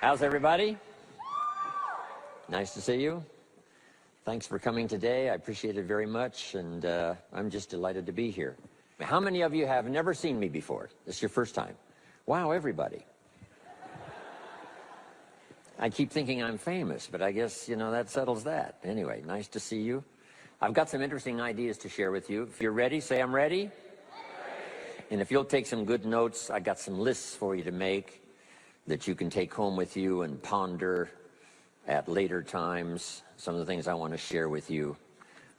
How's everybody? Nice to see you. Thanks for coming today. I appreciate it very much, and I'm just delighted to be here. How many of you have never seen me before? This is your first time. Wow, everybody. I keep thinking I'm famous, but I guess, that settles that. Anyway, nice to see you. I've got some interesting ideas to share with you. If you're ready, say I'm ready. And if you'll take some good notes, I got some lists for you to make that you can take home with you and ponder at later times. Some of the things I want to share with you.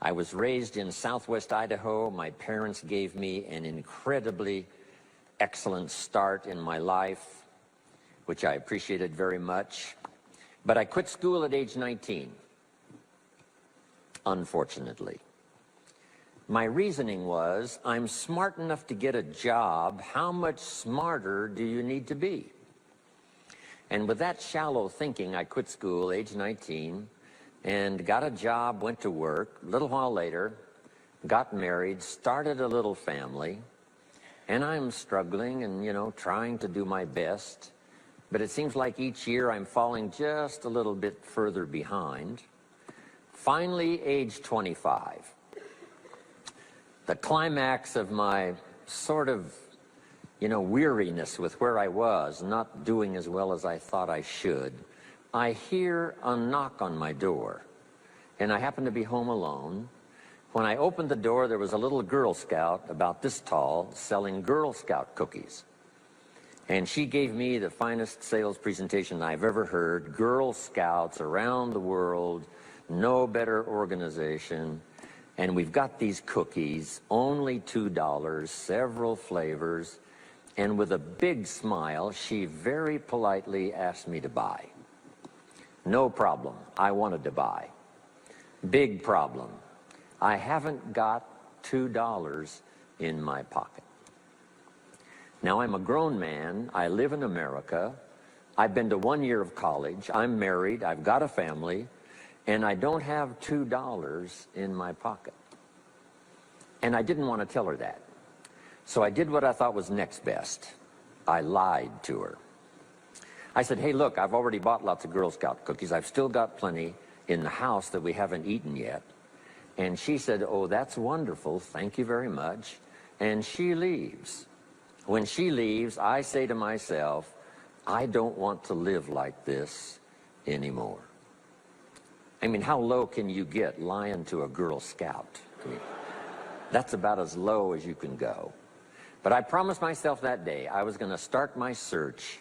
I was raised in southwest Idaho. My parents gave me an incredibly excellent start in my life, which I appreciated very much. But I quit school at age 19, unfortunately. My reasoning was, I'm smart enough to get a job. How much smarter do you need to be? And with that shallow thinking, I quit school, age 19, and got a job, went to work. A little while later, got married, started a little family, and I'm struggling and, trying to do my best. But it seems like each year I'm falling just a little bit further behind. Finally, age 25. The climax of my sort of, weariness with where I was, not doing as well as I thought I should. I hear a knock on my door, and I happen to be home alone. When I opened the door, there was a little Girl Scout about this tall selling Girl Scout cookies. And she gave me the finest sales presentation I've ever heard. Girl Scouts around the world, no better organization. And we've got these cookies, only $2, several flavors. And with a big smile, she very politely asked me to buy. No problem, I wanted to buy. Big problem, I haven't got $2 in my pocket. Now, I'm a grown man, I live in America, I've been to 1 year of college, I'm married, I've got a family, and I don't have $2 in my pocket. And I didn't want to tell her that. So I did what I thought was next best. I lied to her. I said, hey, look, I've already bought lots of Girl Scout cookies. I've still got plenty in the house that we haven't eaten yet. And she said, oh, that's wonderful. Thank you very much. And she leaves. When she leaves, I say to myself, I don't want to live like this anymore. I mean, how low can you get lying to a Girl Scout? I mean, that's about as low as you can go. But I promised myself that day I was going to start my search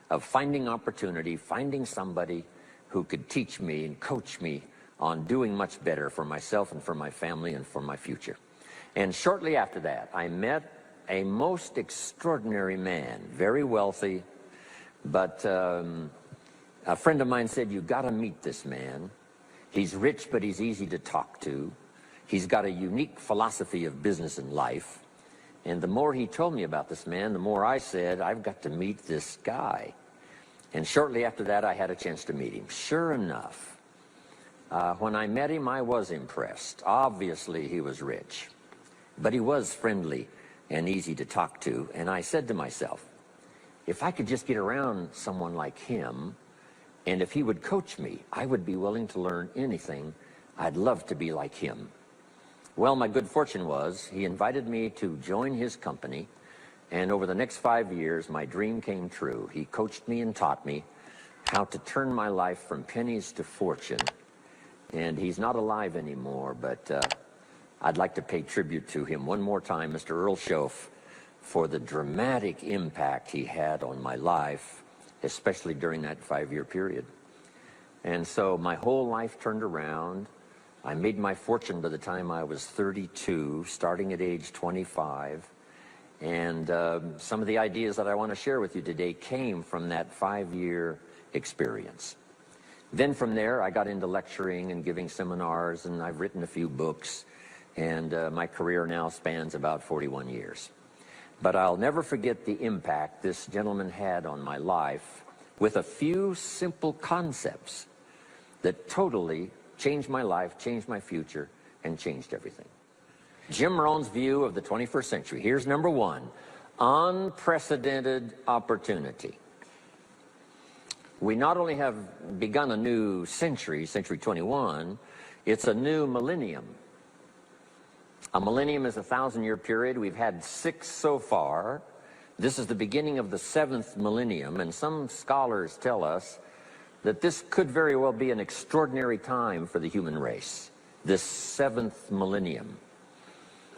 of finding opportunity, finding somebody who could teach me and coach me on doing much better for myself and for my family and for my future. And shortly after that, I met a most extraordinary man, very wealthy, but a friend of mine said, you've got to meet this man. He's rich, but he's easy to talk to. He's got a unique philosophy of business and life. And the more he told me about this man, the more I said, I've got to meet this guy. And shortly after that, I had a chance to meet him. Sure enough, when I met him, I was impressed. Obviously, he was rich, but he was friendly and easy to talk to. And I said to myself, if I could just get around someone like him, and if he would coach me, I would be willing to learn anything. I'd love to be like him. Well, my good fortune was he invited me to join his company, and over the next 5 years, my dream came true. He coached me and taught me how to turn my life from pennies to fortune. And he's not alive anymore, but I'd like to pay tribute to him one more time, Mr. Earl Schoaf, for the dramatic impact he had on my life, especially during that 5-year period. And so my whole life turned around. I made my fortune by the time I was 32, starting at age 25. And some of the ideas that I want to share with you today came from that 5-year experience. Then from there, I got into lecturing and giving seminars, and I've written a few books. And my career now spans about 41 years. But I'll never forget the impact this gentleman had on my life with a few simple concepts that totally changed my life, changed my future, and changed everything. Jim Rohn's view of the 21st century. Here's number one, unprecedented opportunity. We not only have begun a new century, century 21, it's a new millennium. A millennium is a 1,000-year period. We've had 6 so far. This is the beginning of the 7th millennium, and some scholars tell us that this could very well be an extraordinary time for the human race, this 7th millennium.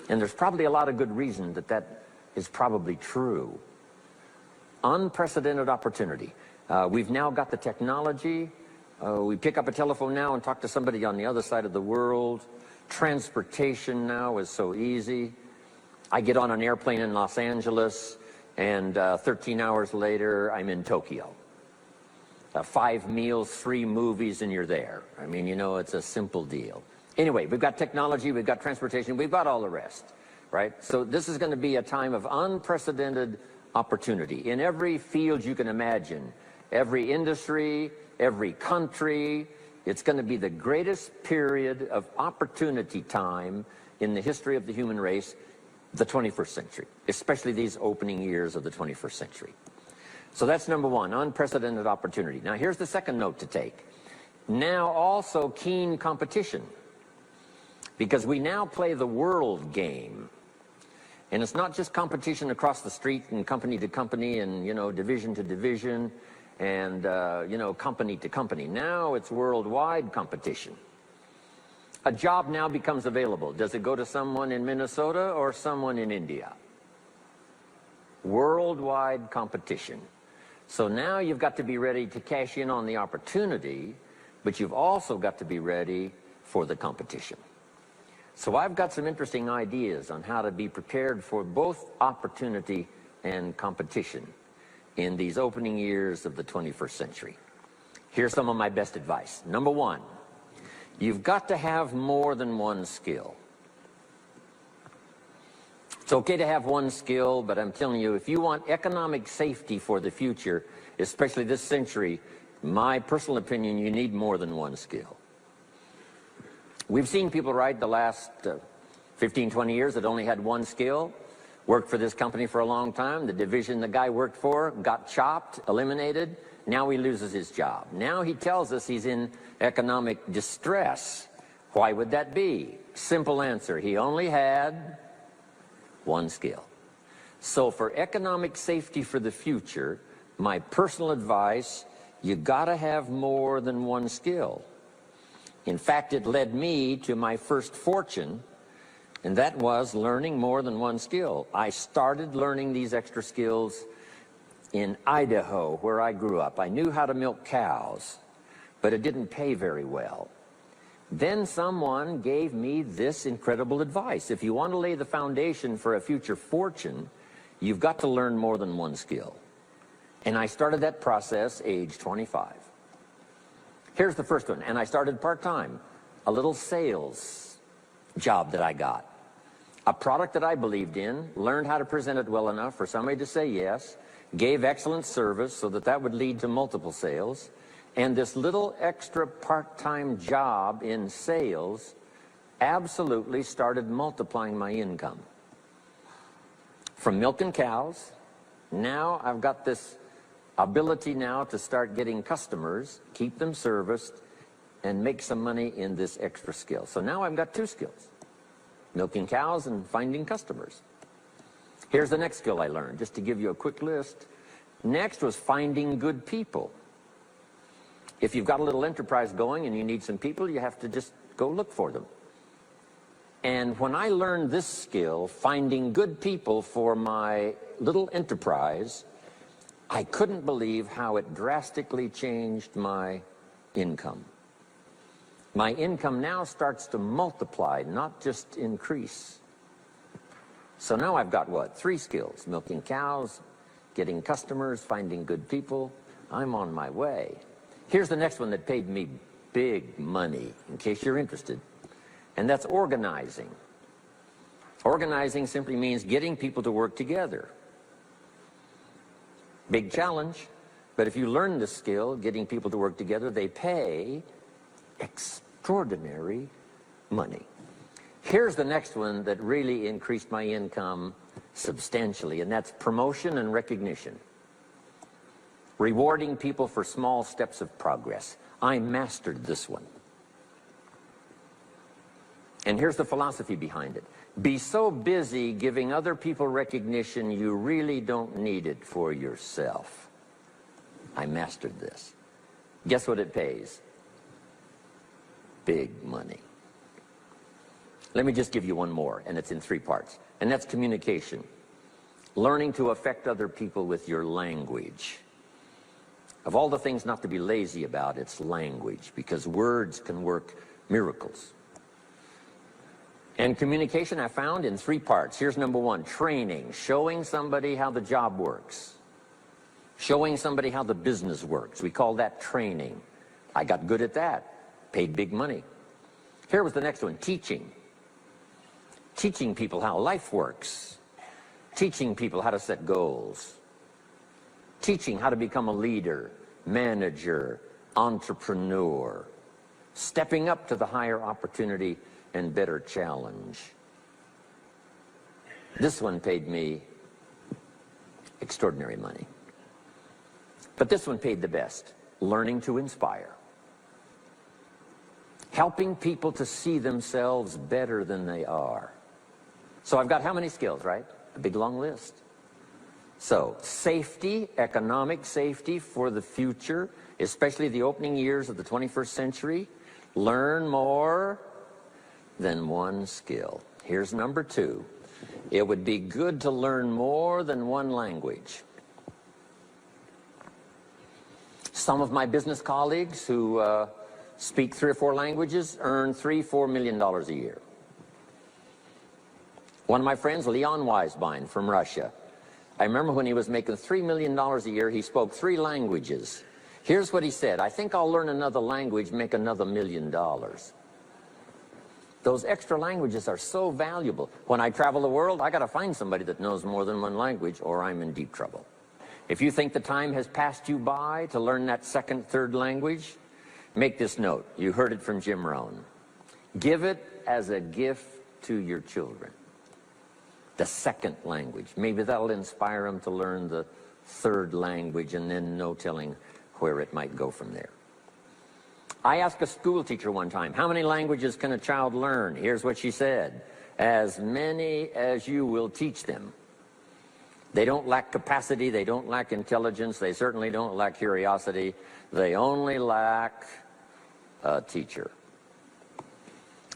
And there's probably a lot of good reason that that is probably true. Unprecedented opportunity. We've now got the technology. We pick up a telephone now and talk to somebody on the other side of the world. Transportation now is so easy. I get on an airplane in Los Angeles, and 13 hours later, I'm in Tokyo. 5 meals, 3 movies, and you're there. I mean, you know, it's a simple deal. Anyway, we've got technology, we've got transportation, we've got all the rest, right? So this is going to be a time of unprecedented opportunity in every field you can imagine, every industry, every country. It's going to be the greatest period of opportunity time in the history of the human race, the 21st century, especially these opening years of the 21st century. So that's number one, unprecedented opportunity. Now here's the second note to take. Now also keen competition, because we now play the world game. And it's not just competition across the street and company to company and, you know, division to division and, you know, company to company. Now it's worldwide competition. A job now becomes available. Does it go to someone in Minnesota or someone in India? Worldwide competition. So now you've got to be ready to cash in on the opportunity, but you've also got to be ready for the competition. So I've got some interesting ideas on how to be prepared for both opportunity and competition in these opening years of the 21st century. Here's some of my best advice. Number one, you've got to have more than one skill. It's okay to have one skill, but I'm telling you, if you want economic safety for the future, especially this century, my personal opinion, you need more than one skill. We've seen people, right, the last 15, 20 years that only had one skill, worked for this company for a long time. The division the guy worked for got chopped, eliminated. Now he loses his job. Now he tells us he's in economic distress. Why would that be? Simple answer. He only had one skill. So for economic safety for the future, my personal advice, you gotta have more than one skill. In fact, it led me to my first fortune, and that was learning more than one skill. I started learning these extra skills in Idaho, where I grew up. I knew how to milk cows, but it didn't pay very well. Then someone gave me this incredible advice. If you want to lay the foundation for a future fortune, you've got to learn more than one skill. And I started that process age 25. Here's the first one, and I started part-time, a little sales job that I got. A product that I believed in, learned how to present it well enough for somebody to say yes, gave excellent service so that that would lead to multiple sales, and this little extra part-time job in sales absolutely started multiplying my income. From milking cows, now I've got this ability now to start getting customers, keep them serviced, and make some money in this extra skill. So now I've got 2 skills, milking cows and finding customers. Here's the next skill I learned, just to give you a quick list. Next was finding good people. If you've got a little enterprise going and you need some people, you have to just go look for them. And when I learned this skill, finding good people for my little enterprise, I couldn't believe how it drastically changed my income. My income now starts to multiply, not just increase. So now I've got what? 3 skills: milking cows, getting customers, finding good people. I'm on my way. Here's the next one that paid me big money, in case you're interested, and that's organizing. Organizing simply means getting people to work together. Big challenge, but if you learn this skill, getting people to work together, they pay extraordinary money. Here's the next one that really increased my income substantially, and that's promotion and recognition. Rewarding people for small steps of progress. I mastered this one. And here's the philosophy behind it. Be so busy giving other people recognition you really don't need it for yourself. I mastered this. Guess what it pays? Big money. Let me just give you one more, and it's in 3 parts. And that's communication. Learning to affect other people with your language. Of all the things not to be lazy about, it's language, because words can work miracles. And communication I found in 3 parts. Here's number 1, training, showing somebody how the job works. Showing somebody how the business works. We call that training. I got good at that, paid big money. Here was the next one, teaching. Teaching people how life works. Teaching people how to set goals. Teaching how to become a leader, manager, entrepreneur. Stepping up to the higher opportunity and better challenge. This one paid me extraordinary money. But this one paid the best. Learning to inspire. Helping people to see themselves better than they are. So I've got how many skills, right? A big long list. So, safety, economic safety for the future, especially the opening years of the 21st century. Learn more than one skill. Here's number 2. It would be good to learn more than one language. Some of my business colleagues who speak 3 or 4 languages earn $3-4 million a year. One of my friends, Leon Weisbein from Russia, I remember when he was making $3 million a year, he spoke 3 languages. Here's what he said: I think I'll learn another language, make another $1 million. Those extra languages are so valuable. When I travel the world, I got to find somebody that knows more than one language, or I'm in deep trouble. If you think the time has passed you by to learn that 2nd, 3rd language, make this note. You heard it from Jim Rohn. Give it as a gift to your children. The 2nd language. Maybe that'll inspire them to learn the 3rd language, and then no telling where it might go from there. I asked a school teacher one time, how many languages can a child learn? Here's what she said: as many as you will teach them. They don't lack capacity, they don't lack intelligence, they certainly don't lack curiosity. They only lack a teacher.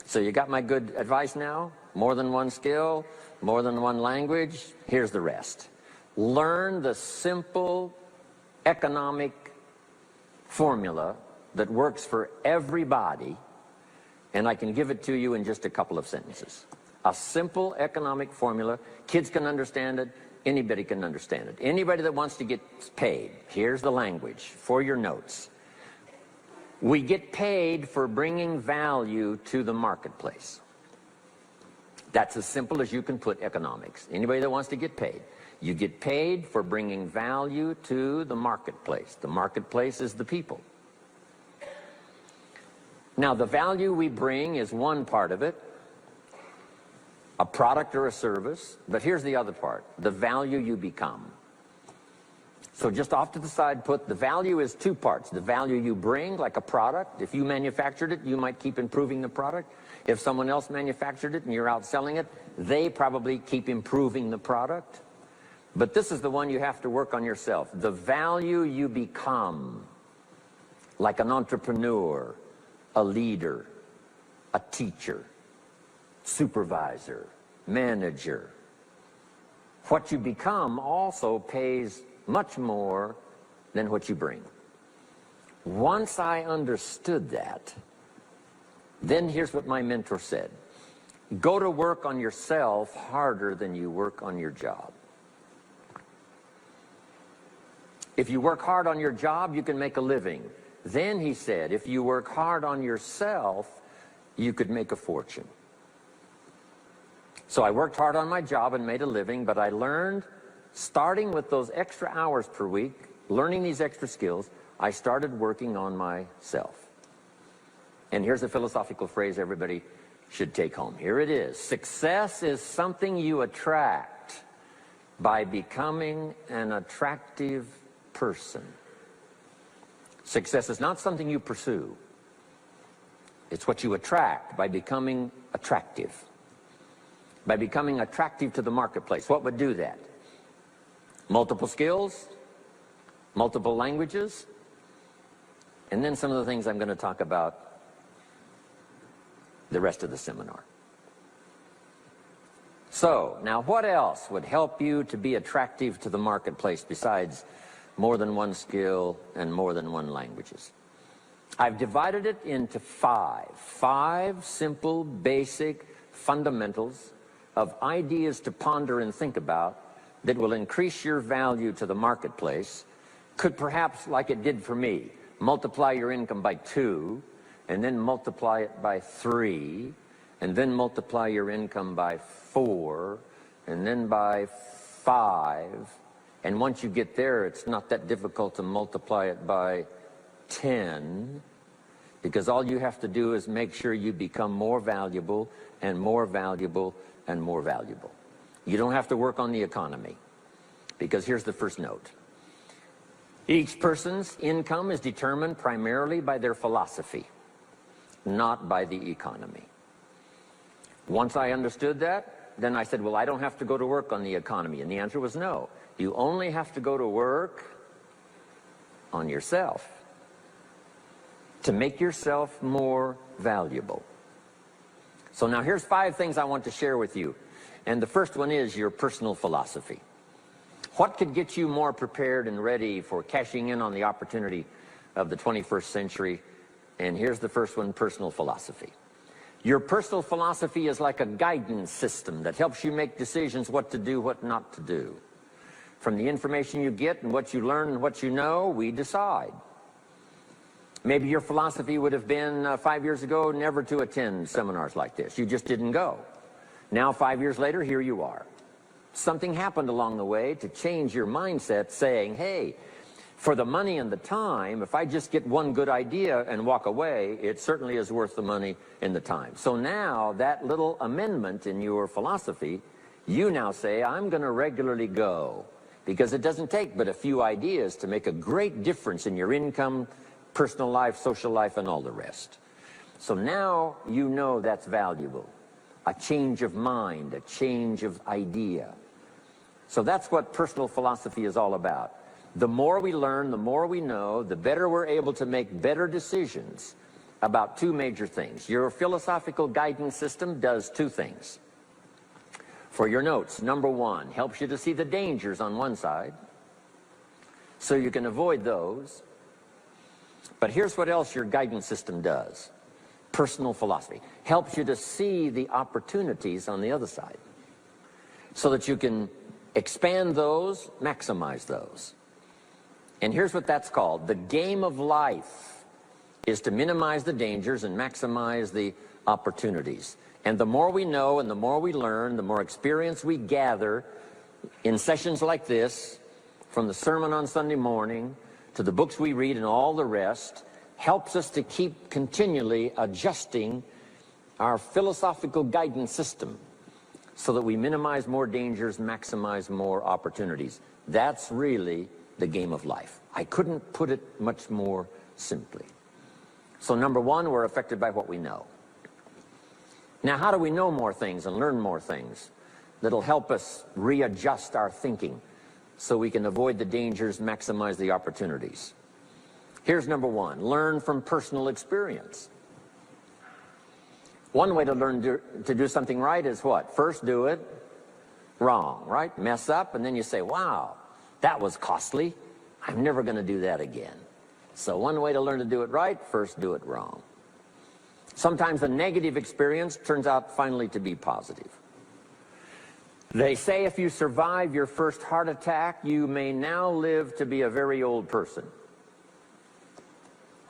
So you got my good advice now? More than one skill, more than one language. Here's the rest. Learn the simple economic formula that works for everybody, and I can give it to you in just a couple of sentences. A simple economic formula. Kids can understand it. Anybody can understand it. Anybody that wants to get paid. Here's the language for your notes. We get paid for bringing value to the marketplace. That's as simple as you can put economics. Anybody that wants to get paid. You get paid for bringing value to the marketplace. The marketplace is the people. Now, the value we bring is one part of it, a product or a service, but here's the other part, the value you become. So just off to the side, put the value is 2 parts. The value you bring, like a product. If you manufactured it, you might keep improving the product. If someone else manufactured it and you're out selling it, they probably keep improving the product. But this is the one you have to work on yourself. The value you become, like an entrepreneur, a leader, a teacher, supervisor, manager. What you become also pays much more than what you bring. Once I understood that, then here's what my mentor said. Go to work on yourself harder than you work on your job. If you work hard on your job, you can make a living. Then, he said, if you work hard on yourself, you could make a fortune. So I worked hard on my job and made a living, but I learned, starting with those extra hours per week, learning these extra skills, I started working on myself. And here's a philosophical phrase everybody should take home. Here it is. Success is something you attract by becoming an attractive person. Success is not something you pursue. It's what you attract by becoming attractive. By becoming attractive to the marketplace. What would do that? Multiple skills, multiple languages, and then some of the things I'm going to talk about the rest of the seminar. So, now what else would help you to be attractive to the marketplace besides more than one skill and more than one languages? I've divided it into five simple, basic fundamentals of ideas to ponder and think about that will increase your value to the marketplace. Could perhaps, like it did for me, multiply your income by 2, and then multiply it by 3, and then multiply your income by 4, and then by 5. And once you get there, it's not that difficult to multiply it by 10, because all you have to do is make sure you become more valuable and more valuable and more valuable. You don't have to work on the economy, because here's the first note. Each person's income is determined primarily by their philosophy, not by the economy. Once I understood that, then I said, well, I don't have to go to work on the economy. And the answer was no. You only have to go to work on yourself to make yourself more valuable. So now here's 5 things I want to share with you. And the first one is your personal philosophy. What could get you more prepared and ready for cashing in on the opportunity of the 21st century? And here's the first one, personal philosophy. Your personal philosophy is like a guidance system that helps you make decisions what to do, what not to do. From the information you get and what you learn and what you know, we decide. Maybe your philosophy would have been 5 years ago never to attend seminars like this. You just didn't go. Now 5 years later, here you are. Something happened along the way to change your mindset, saying, hey, for the money and the time, if I just get one good idea and walk away, it certainly is worth the money and the time. So now that little amendment in your philosophy, you now say, I'm going to regularly go, because it doesn't take but a few ideas to make a great difference in your income, personal life, social life, and all the rest. So now you know that's valuable. A change of mind, a change of idea. So that's what personal philosophy is all about. The more we learn, the more we know, the better we're able to make better decisions about 2 major things. Your philosophical guidance system does 2 things. For your notes, number 1, helps you to see the dangers on one side, so you can avoid those. But here's what else your guidance system does. Personal philosophy helps you to see the opportunities on the other side, so that you can expand those, maximize those. And here's what that's called. The game of life is to minimize the dangers and maximize the opportunities. And the more we know and the more we learn, the more experience we gather in sessions like this, from the sermon on Sunday morning to the books we read and all the rest, helps us to keep continually adjusting our philosophical guidance system so that we minimize more dangers, maximize more opportunities. That's really the game of life. I couldn't put it much more simply. So number 1, we're affected by what we know. Now, how do we know more things and learn more things that'll help us readjust our thinking so we can avoid the dangers, maximize the opportunities? Here's number 1, learn from personal experience. One way to learn to do something right is what? First do it wrong, right? Mess up, and then you say, wow, that was costly. I'm never going to do that again. So one way to learn to do it right, first do it wrong. Sometimes a negative experience turns out finally to be positive. They say if you survive your first heart attack, you may now live to be a very old person.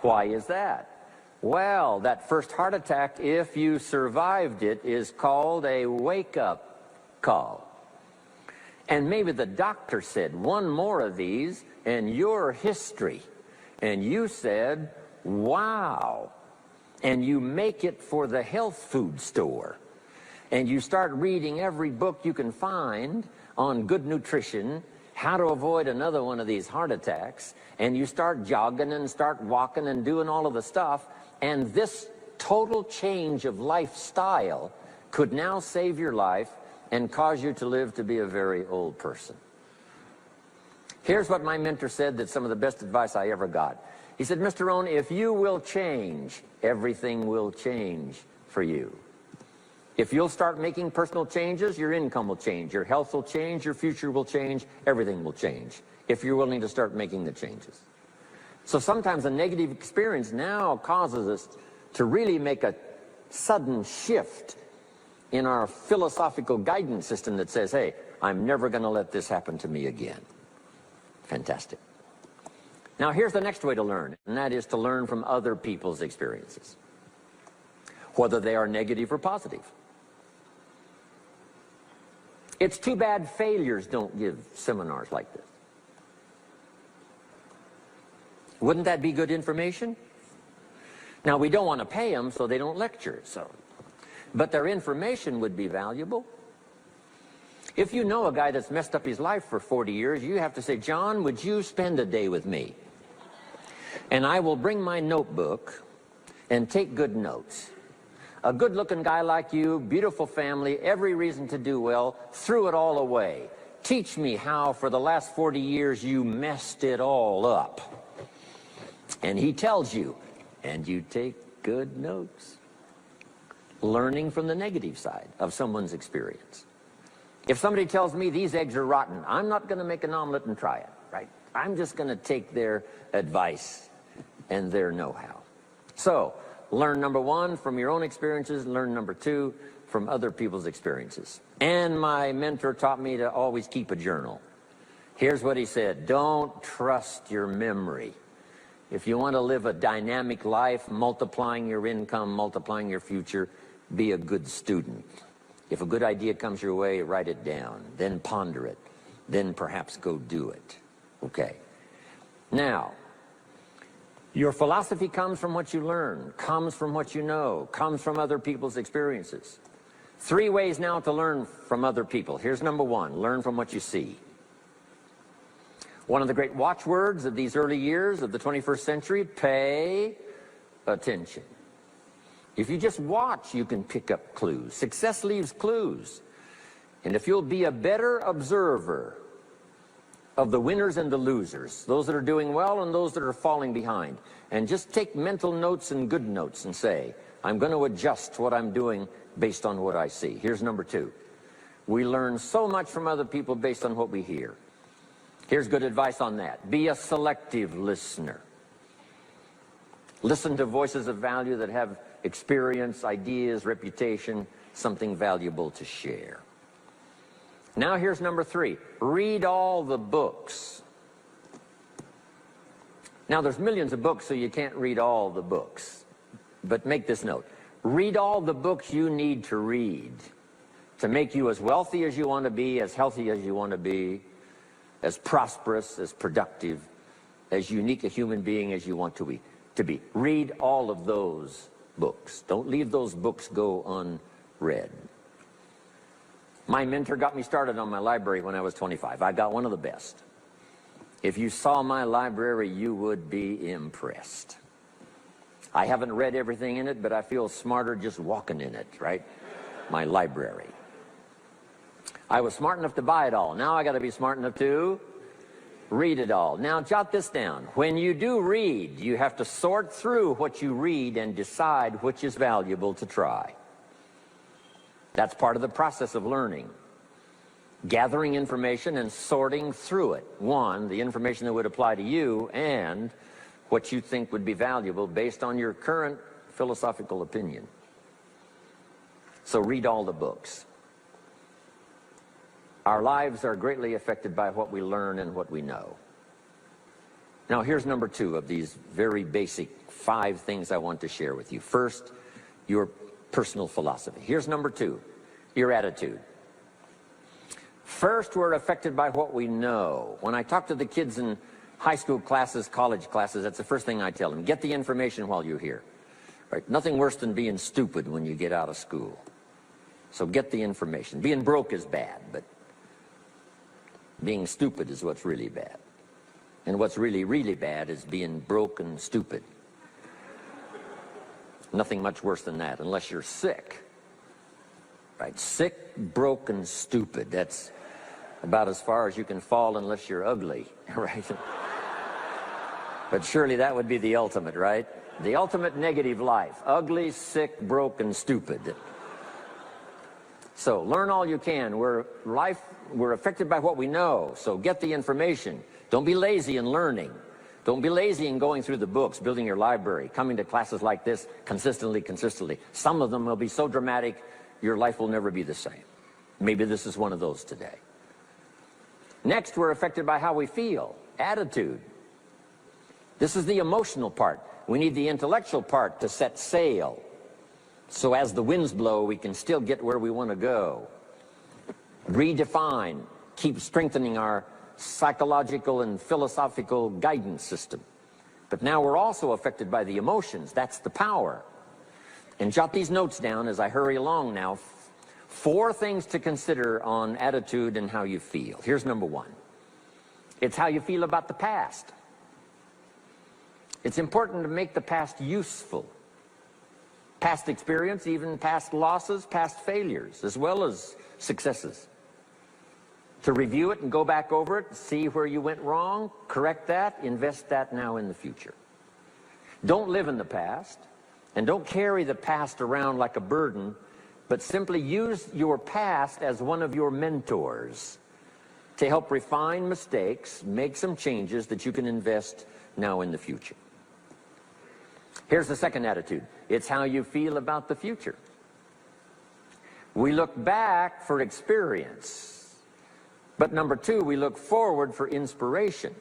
Why is that? Well, that first heart attack, if you survived it, is called a wake-up call. And maybe the doctor said, 1 more of these and you're history. And you said, wow. And you make it for the health food store. And you start reading every book you can find on good nutrition. how to avoid another one of these heart attacks, and you start jogging and start walking and doing all of the stuff, and this total change of lifestyle could now save your life and cause you to live to be a very old person. Here's what my mentor said, that's some of the best advice I ever got. He said, Mr. Rohn, if you will change, everything will change for you. If you'll start making personal changes, your income will change, your health will change, your future will change, everything will change, if you're willing to start making the changes. So sometimes a negative experience now causes us to really make a sudden shift in our philosophical guidance system that says, hey, I'm never going to let this happen to me again. Fantastic. Now here's the next way to learn, and that is to learn from other people's experiences, whether they are negative or positive. It's too bad failures don't give seminars like this. Wouldn't that be good information? Now, we don't want to pay them, so they don't lecture, but their information would be valuable. If you know a guy that's messed up his life for 40 years, you have to say, John, would you spend a day with me? And I will bring my notebook and take good notes. A good-looking guy like you, beautiful family, every reason to do well, threw it all away. Teach me how for the last 40 years you messed it all up. And he tells you, and you take good notes. Learning from the negative side of someone's experience. If somebody tells me these eggs are rotten, I'm not going to make an omelet and try it, right? I'm just going to take their advice and their know-how. So, learn number one from your own experiences, learn number two from other people's experiences. And my mentor taught me to always keep a journal. Here's what he said, don't trust your memory. If you want to live a dynamic life, multiplying your income, multiplying your future, be a good student. If a good idea comes your way, write it down, then ponder it, then perhaps go do it. Okay. Now, your philosophy comes from what you learn, comes from what you know, comes from other people's experiences. 3 ways now to learn from other people. Here's number one, learn from what you see. One of the great watchwords of these early years of the 21st century, pay attention. If you just watch, you can pick up clues. Success leaves clues. And if you'll be a better observer of the winners and the losers, those that are doing well and those that are falling behind, and just take mental notes and good notes and say, I'm going to adjust what I'm doing based on what I see. Here's number two. We learn so much from other people based on what we hear. Here's good advice on that. Be a selective listener. Listen to voices of value that have experience, ideas, reputation, something valuable to share. Now here's number three. Read all the books. Now there's millions of books, so you can't read all the books. But make this note. Read all the books you need to read to make you as wealthy as you want to be, as healthy as you want to be, as prosperous, as productive, as unique a human being as you want to be. Read all of those books. Don't leave those books go unread. My mentor got me started on my library when I was 25. I got one of the best. If you saw my library, you would be impressed. I haven't read everything in it, but I feel smarter just walking in it, right? My library. I was smart enough to buy it all. Now I got to be smart enough to read it all. Now jot this down. When you do read, you have to sort through what you read and decide which is valuable to try. That's part of the process of learning. Gathering information and sorting through it. One, the information that would apply to you, and what you think would be valuable based on your current philosophical opinion. So read all the books. Our lives are greatly affected by what we learn and what we know. Now here's number two of these very basic 5 things I want to share with you. First, your personal philosophy. Here's number two, your attitude. First, we're affected by what we know. When I talk to the kids in high school classes, college classes, that's the first thing I tell them. Get the information while you're here. Right? Nothing worse than being stupid when you get out of school. So get the information. Being broke is bad, but Being stupid is what's really bad. And what's really, really bad is being broke and stupid. Nothing much worse than that, unless you're sick. Right? Sick, broke, and stupid. That's about as far as you can fall unless you're ugly, right? But surely that would be the ultimate, right? The ultimate negative life. Ugly, sick, broke, and stupid. So learn all you can. We're affected by what we know, so get the information. Don't be lazy in learning. Don't be lazy in going through the books, building your library, coming to classes like this consistently. Some of them will be so dramatic, your life will never be the same. Maybe this is one of those today. Next, we're affected by how we feel, attitude. This is the emotional part. We need the intellectual part to set sail. So as the winds blow, we can still get where we want to go. Redefine, keep strengthening our psychological and philosophical guidance system. But now we're also affected by the emotions. That's the power. And jot these notes down as I hurry along now. 4 things to consider on attitude and how you feel. Here's number 1. It's how you feel about the past. It's important to make the past useful. Past experience, even past losses, past failures, as well as successes. To review it and go back over it, see where you went wrong, correct that, invest that now in the future. Don't live in the past, and don't carry the past around like a burden, but simply use your past as one of your mentors to help refine mistakes, make some changes that you can invest now in the future. Here's the second attitude. It's how you feel about the future. We look back for experience, but number 2, we look forward for inspiration.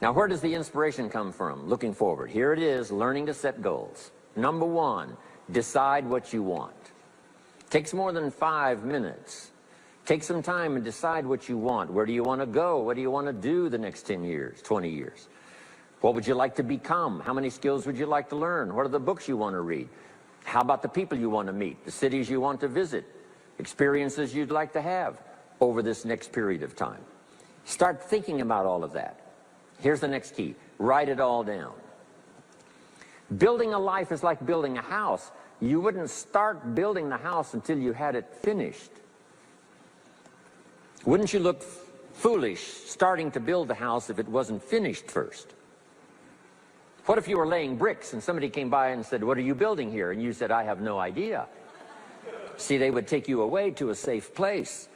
Now, where does the inspiration come from? Looking forward. Here it is, learning to set goals. Number 1, decide what you want. Takes more than 5 minutes. Take some time and decide what you want. Where do you want to go? What do you want to do the next 10 years, 20 years? What would you like to become? How many skills would you like to learn? What are the books you want to read? How about the people you want to meet? The cities you want to visit? Experiences you'd like to have over this next period of time? Start thinking about all of that. Here's the next key. Write it all down. Building a life is like building a house. You wouldn't start building the house until you had it finished. Wouldn't you look foolish starting to build the house if it wasn't finished first? What if you were laying bricks and somebody came by and said, "What are you building here?" And you said, "I have no idea." See, they would take you away to a safe place.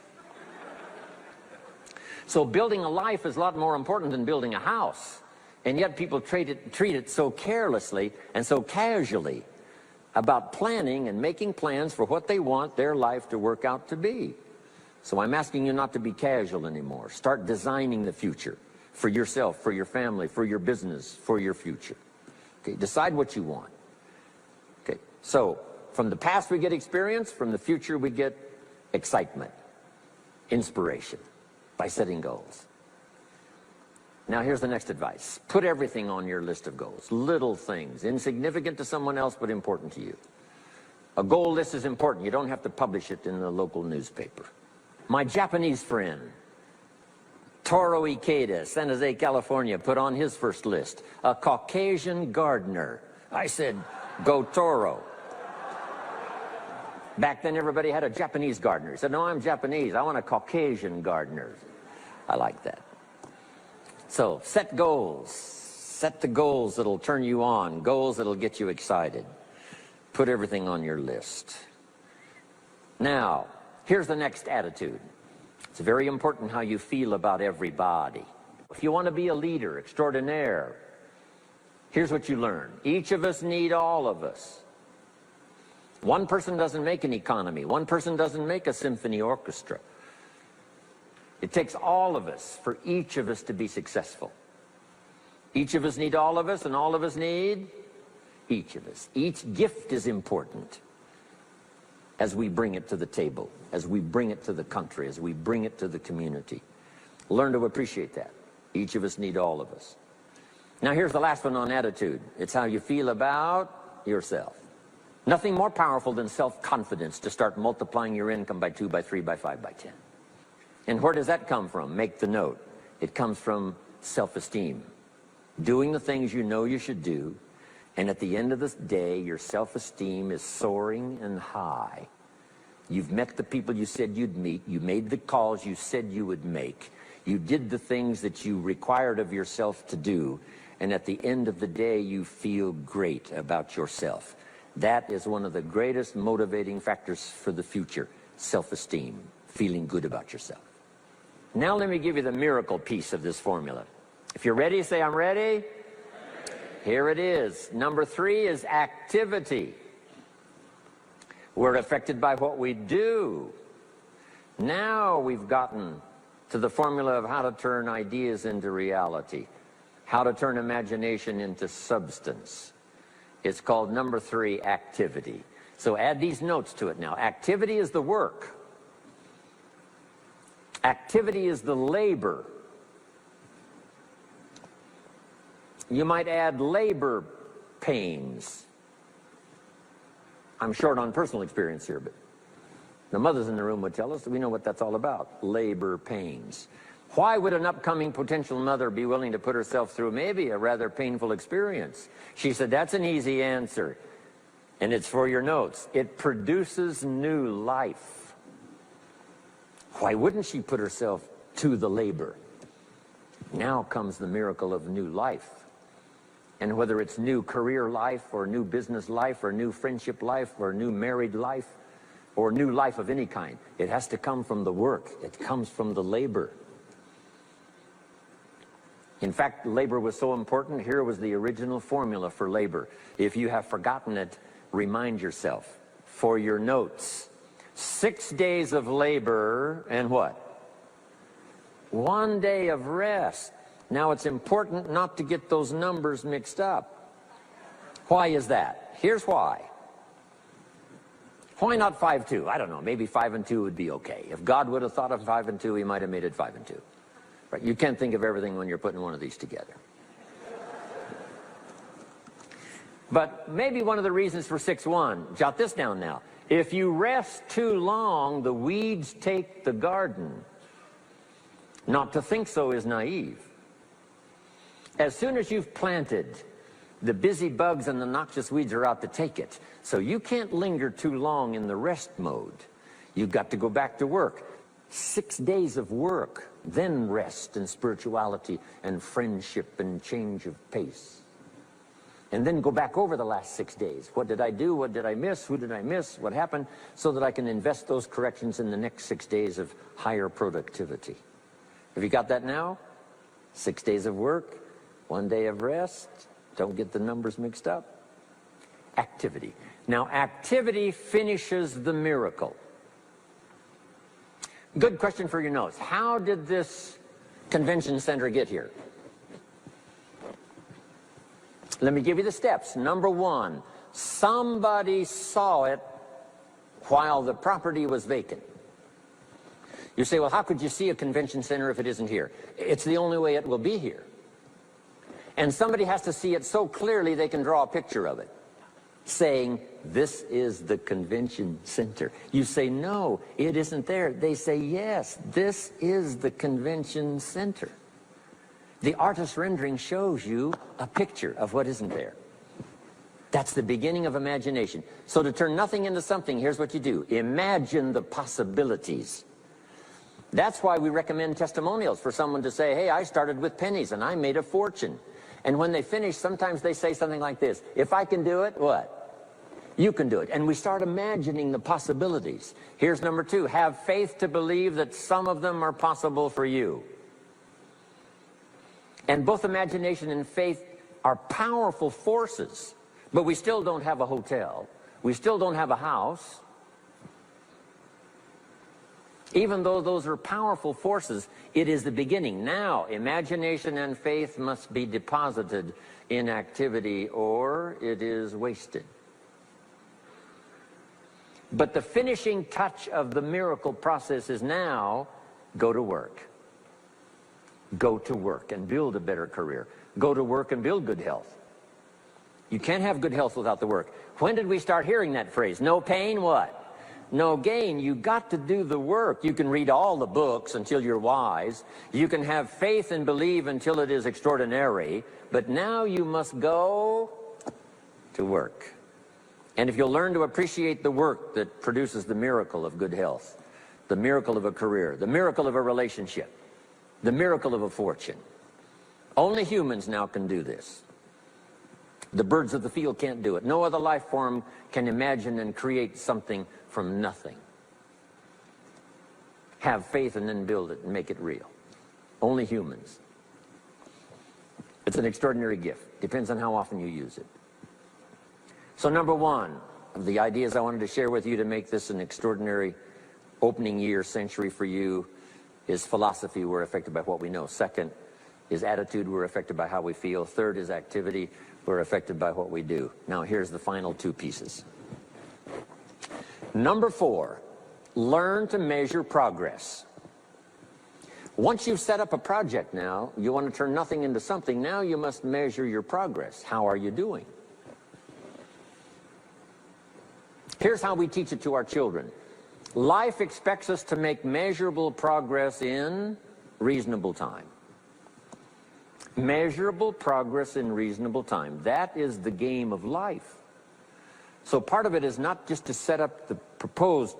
So building a life is a lot more important than building a house. And yet people treat it so carelessly and so casually about planning and making plans for what they want their life to work out to be. So I'm asking you not to be casual anymore. Start designing the future for yourself, for your family, for your business, for your future. Okay, decide what you want. Okay, so from the past we get experience, from the future we get excitement, inspiration by setting goals. Now here's the next advice. Put everything on your list of goals. Little things, insignificant to someone else but important to you. A goal list is important. You don't have to publish it in the local newspaper. My Japanese friend, Toro Ikeda, San Jose, California, put on his first list, a Caucasian gardener. I said, go Toro. Back then everybody had a Japanese gardener. He said, no, I'm Japanese. I want a Caucasian gardener. I like that. So set goals. Set the goals that'll turn you on, goals that'll get you excited. Put everything on your list. Now, here's the next attitude. It's very important how you feel about everybody. If you want to be a leader extraordinaire, here's what you learn. Each of us need all of us. One person doesn't make an economy. One person doesn't make a symphony orchestra. It takes all of us for each of us to be successful. Each of us need all of us, and all of us need each of us. Each gift is important as we bring it to the table, as we bring it to the country, as we bring it to the community. Learn to appreciate that. Each of us need all of us. Now here's the last one on attitude. It's how you feel about yourself. Nothing more powerful than self-confidence to start multiplying your income by 2, by 3, by 5, by 10. And where does that come from? Make the note. It comes from self-esteem. Doing the things you know you should do, and at the end of the day, your self-esteem is soaring and high. You've met the people you said you'd meet. You made the calls you said you would make. You did the things that you required of yourself to do. And at the end of the day, you feel great about yourself. That is one of the greatest motivating factors for the future, self-esteem, feeling good about yourself. Now let me give you the miracle piece of this formula. If you're ready, say, I'm ready. Here it is. Number 3 is activity. We're affected by what we do. Now we've gotten to the formula of how to turn ideas into reality, how to turn imagination into substance. It's called number 3, activity. So add these notes to it now. Activity is the work. Activity is the labor. You might add labor pains. I'm short on personal experience here, but the mothers in the room would tell us that we know what that's all about, labor pains. Why would an upcoming potential mother be willing to put herself through maybe a rather painful experience? She said, that's an easy answer, and it's for your notes. It produces new life. Why wouldn't she put herself to the labor? Now comes the miracle of new life. And whether it's new career life or new business life or new friendship life or new married life or new life of any kind, it has to come from the work. It comes from the labor. In fact, labor was so important. Here was the original formula for labor. If you have forgotten it, remind yourself. For your notes, 6 days of labor and what? 1 day of rest. Now, it's important not to get those numbers mixed up. Why is that? Here's why. Why not 5-2? I don't know. Maybe 5 and 2 would be okay. If God would have thought of 5 and 2, he might have made it 5 and 2. Right? You can't think of everything when you're putting one of these together. But maybe one of the reasons for 6-1, jot this down now. If you rest too long, the weeds take the garden. Not to think so is naive. As soon as you've planted, the busy bugs and the noxious weeds are out to take it. So you can't linger too long in the rest mode. You've got to go back to work. 6 days of work, then rest and spirituality and friendship and change of pace. And then go back over the last 6 days. What did I do? What did I miss? Who did I miss? What happened? So that I can invest those corrections in the next 6 days of higher productivity. Have you got that now? 6 days of work, 1 day of rest. Don't get the numbers mixed up. Activity. Now, activity finishes the miracle. Good question for your notes. How did this convention center get here? Let me give you the steps. Number 1, somebody saw it while the property was vacant. You say, well, how could you see a convention center if it isn't here? It's the only way it will be here. And somebody has to see it so clearly they can draw a picture of it, saying, this is the convention center. You say, no, it isn't there. They say, yes, this is the convention center. The artist's rendering shows you a picture of what isn't there. That's the beginning of imagination. So to turn nothing into something, here's what you do. Imagine the possibilities. That's why we recommend testimonials for someone to say, hey, I started with pennies and I made a fortune. And when they finish, sometimes they say something like this. If I can do it, what? You can do it. And we start imagining the possibilities. Here's number 2. Have faith to believe that some of them are possible for you. And both imagination and faith are powerful forces. But we still don't have a hotel. We still don't have a house. Even though those are powerful forces, it is the beginning. Now, imagination and faith must be deposited in activity or it is wasted. But the finishing touch of the miracle process is now, go to work. Go to work and build a better career. Go to work and build good health. You can't have good health without the work. When did we start hearing that phrase? No pain, what? no gain. You got to do the work. You can read all the books until you're wise. You can have faith and believe until it is extraordinary. But now you must go to work. And if you'll learn to appreciate the work that produces the miracle of good health, the miracle of a career, the miracle of a relationship, the miracle of a fortune. Only humans now can do this. The birds of the field can't do it. No other life form can imagine and create something from nothing. Have faith and then build it and make it real. Only humans. It's an extraordinary gift. Depends on how often you use it. So number one of the ideas I wanted to share with you to make this an extraordinary opening year century for you is philosophy. We're affected by what we know. Second is attitude. We're affected by how we feel. Third is activity. We're affected by what we do. Now here's the final two pieces. Number four, learn to measure progress. Once you've set up a project now, you want to turn nothing into something. Now you must measure your progress. How are you doing? Here's how we teach it to our children. Life expects us to make measurable progress in reasonable time. Measurable progress in reasonable time. That is the game of life. So part of it is not just to set up the proposed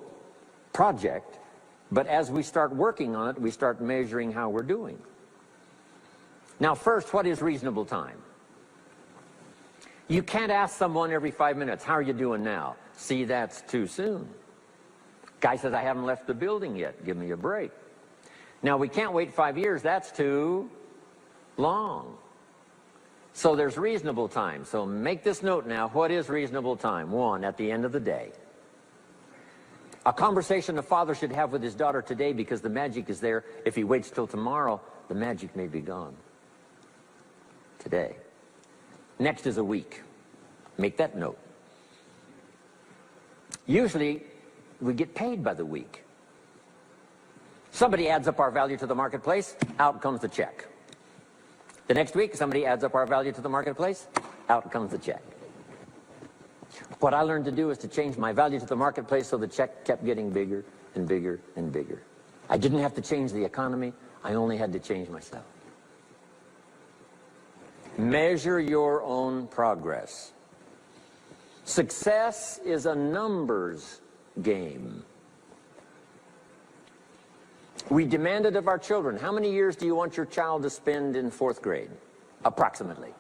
project, but as we start working on it, we start measuring how we're doing. Now first, what is reasonable time? You can't ask someone every 5 minutes, how are you doing now? See, that's too soon. Guy says, I haven't left the building yet. Give me a break. Now, we can't wait 5 years. That's too long. So there's reasonable time. So make this note now. What is reasonable time? One, at the end of the day. A conversation a father should have with his daughter today, because the magic is there. If he waits till tomorrow, the magic may be gone. Today. Next is a week. Make that note. Usually, we get paid by the week. Somebody adds up our value to the marketplace, out comes the check. The next week, somebody adds up our value to the marketplace, out comes the check. What I learned to do is to change my value to the marketplace so the check kept getting bigger and bigger and bigger. I didn't have to change the economy, I only had to change myself. Measure your own progress. Success is a numbers game. We demand it of our children. How many years do you want your child to spend in 4th grade? Approximately.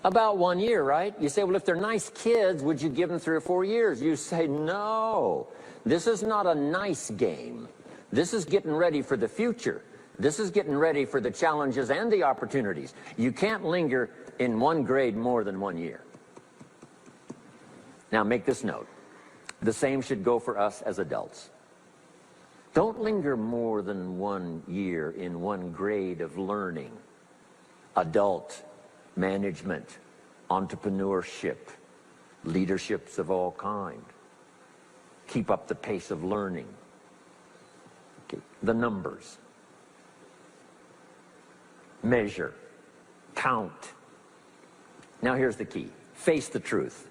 About 1 year, right? You say, well, if they're nice kids, would you give them 3 or 4 years? You say, no. This is not a nice game. This is getting ready for the future. This is getting ready for the challenges and the opportunities. You can't linger in 1 grade more than 1 year. Now make this note. The same should go for us as adults. Don't linger more than 1 year in 1 grade of learning. Adult, management, entrepreneurship, leaderships of all kind. Keep up the pace of learning. Okay. The numbers. Measure. Count. Now here's the key. Face the truth.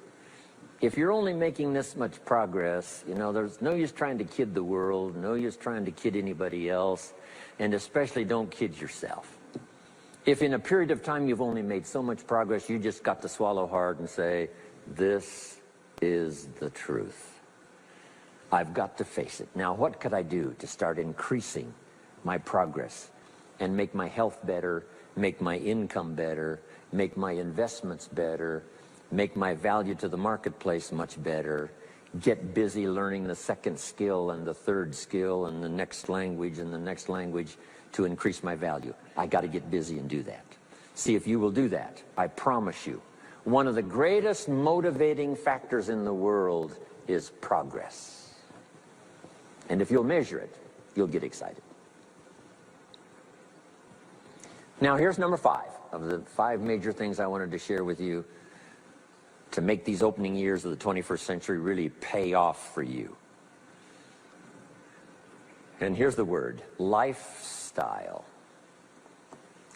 If you're only making this much progress, you know, there's no use trying to kid the world, no use trying to kid anybody else, and especially don't kid yourself. If in a period of time you've only made so much progress, you just got to swallow hard and say, this is the truth. I've got to face it. Now, what could I do to start increasing my progress and make my health better, make my income better, make my investments better, make my value to the marketplace much better, get busy learning the second skill and the third skill and the next language and the next language to increase my value. I got to get busy and do that. See if you will do that. I promise you, one of the greatest motivating factors in the world is progress. And if you'll measure it, you'll get excited. Now here's number 5 of the 5 major things I wanted to share with you to make these opening years of the 21st century really pay off for you. And here's the word, lifestyle.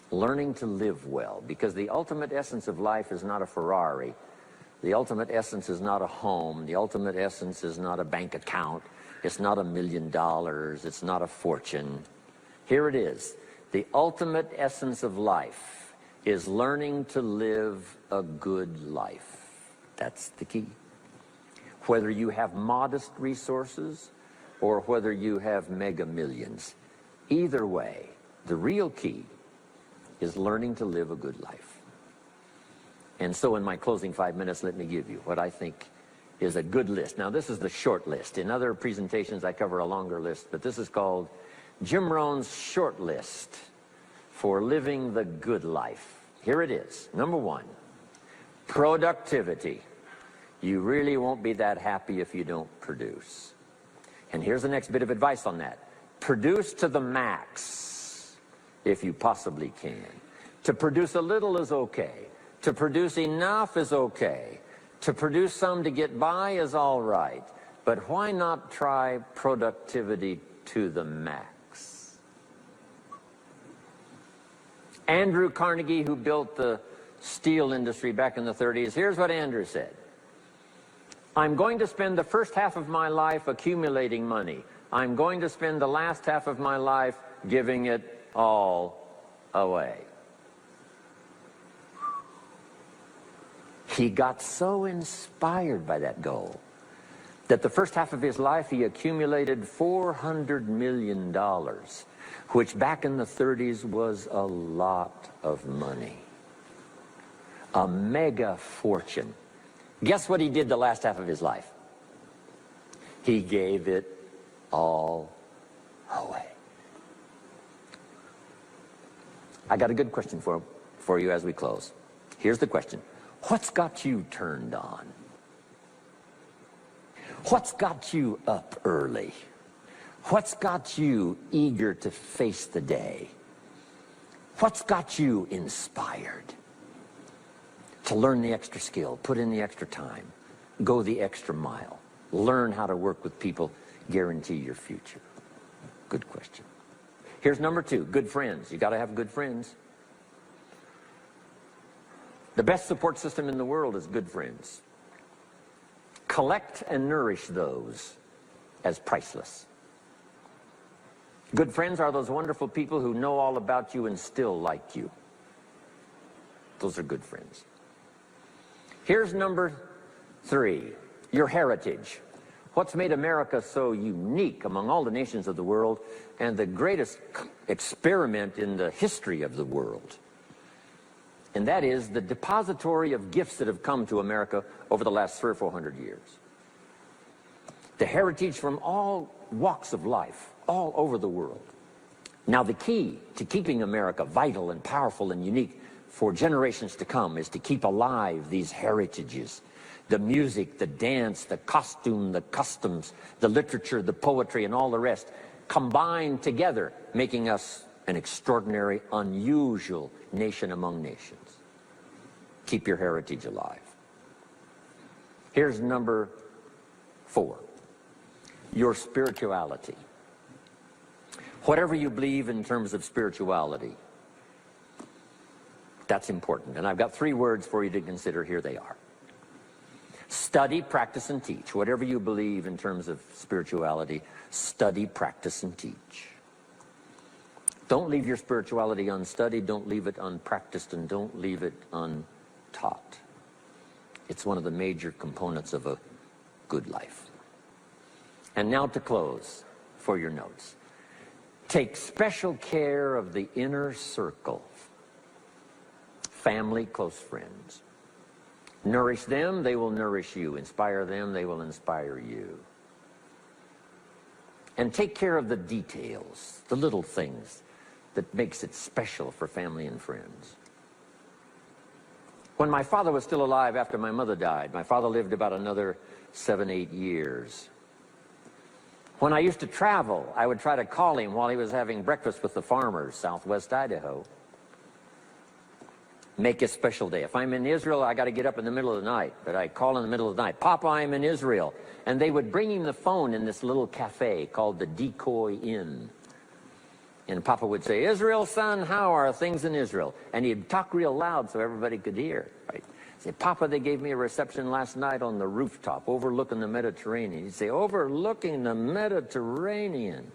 Learning to live well, because the ultimate essence of life is not a Ferrari. The ultimate essence is not a home. The ultimate essence is not a bank account. It's not $1 million. It's not a fortune. Here it is. The ultimate essence of life is learning to live a good life. That's the key. Whether you have modest resources or whether you have mega millions, either way, the real key is learning to live a good life. And so in my closing 5 minutes, let me give you what I think is a good list. Now, this is the short list. In other presentations, I cover a longer list, but this is called Jim Rohn's short list for living the good life. Here it is. Number 1, productivity. You really won't be that happy if you don't produce. And here's the next bit of advice on that. Produce to the max if you possibly can. To produce a little is okay. To produce enough is okay. To produce some to get by is all right. But why not try productivity to the max? Andrew Carnegie, who built the steel industry back in the 30s, here's what Andrew said. I'm going to spend the first half of my life accumulating money. I'm going to spend the last half of my life giving it all away. He got so inspired by that goal that the first half of his life he accumulated $400 million, which back in the 30s was a lot of money. A mega fortune. Guess what he did the last half of his life? He gave it all away. I got a good question for you as we close. Here's the question. What's got you turned on? What's got you up early? What's got you eager to face the day? What's got you inspired to learn the extra skill, put in the extra time, go the extra mile, learn how to work with people, guarantee your future? Good question. Here's number 2, good friends. You got to have good friends. The best support system in the world is good friends. Collect and nourish those as priceless. Good friends are those wonderful people who know all about you and still like you. Those are good friends. Here's number 3, your heritage. What's made America so unique among all the nations of the world and the greatest experiment in the history of the world? And that is the depository of gifts that have come to America over the last 300 or 400 years. The heritage from all walks of life, all over the world. Now, the key to keeping America vital and powerful and unique for generations to come is to keep alive these heritages. The music, the dance, the costume, the customs, the literature, the poetry, and all the rest combined together, making us an extraordinary, unusual nation among nations. Keep your heritage alive. Here's number 4, your spirituality. Whatever you believe in terms of spirituality, that's important. And I've got 3 words for you to consider. Here they are. Study, practice, and teach. Whatever you believe in terms of spirituality, study, practice, and teach. Don't leave your spirituality unstudied, don't leave it unpracticed, and don't leave it untaught. It's one of the major components of a good life. And now to close for your notes. Take special care of the inner circle. Family, close friends. Nourish them, they will nourish you. Inspire them, they will inspire you. And take care of the details, the little things that makes it special for family and friends. When my father was still alive after my mother died, my father lived about another 7, 8 years. When I used to travel, I would try to call him while he was having breakfast with the farmers, southwest Idaho. Make a special day. If I'm in Israel, I got to get up in the middle of the night, but I call in the middle of the night, Papa, I'm in Israel. And they would bring him the phone in this little cafe called the Decoy Inn. And Papa would say, Israel, son, how are things in Israel? And he'd talk real loud so everybody could hear. Right? Say, Papa, they gave me a reception last night on the rooftop overlooking the Mediterranean. He'd say, overlooking the Mediterranean.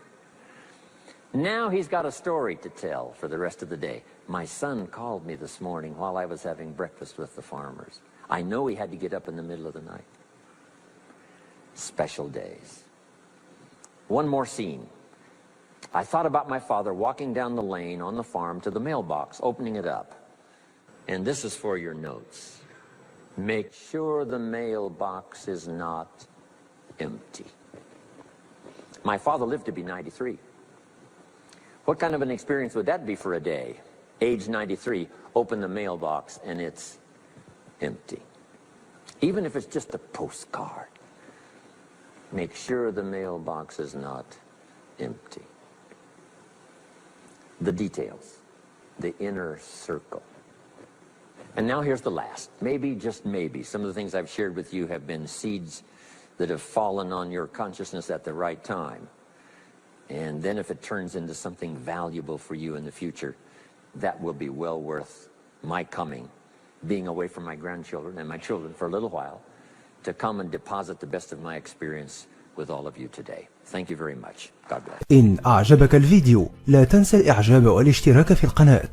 Now he's got a story to tell for the rest of the day. My son called me this morning while I was having breakfast with the farmers. I know he had to get up in the middle of the night. Special days. One more scene. I thought about my father walking down the lane on the farm to the mailbox, opening it up. And this is for your notes. Make sure the mailbox is not empty. My father lived to be 93. What kind of an experience would that be for a day? Age 93, open the mailbox and it's empty. Even if it's just a postcard. Make sure the mailbox is not empty. The details, the inner circle. And now here's the last. Maybe, just maybe, some of the things I've shared with you have been seeds that have fallen on your consciousness at the right time. And then if it turns into something valuable for you in the future, that will be well worth my coming, being away from my grandchildren and my children for a little while, to come and deposit the best of my experience with all of you today. Thank you very much. God bless. إن أعجبك الفيديو لا تنسى الإعجاب والاشتراك في القناة.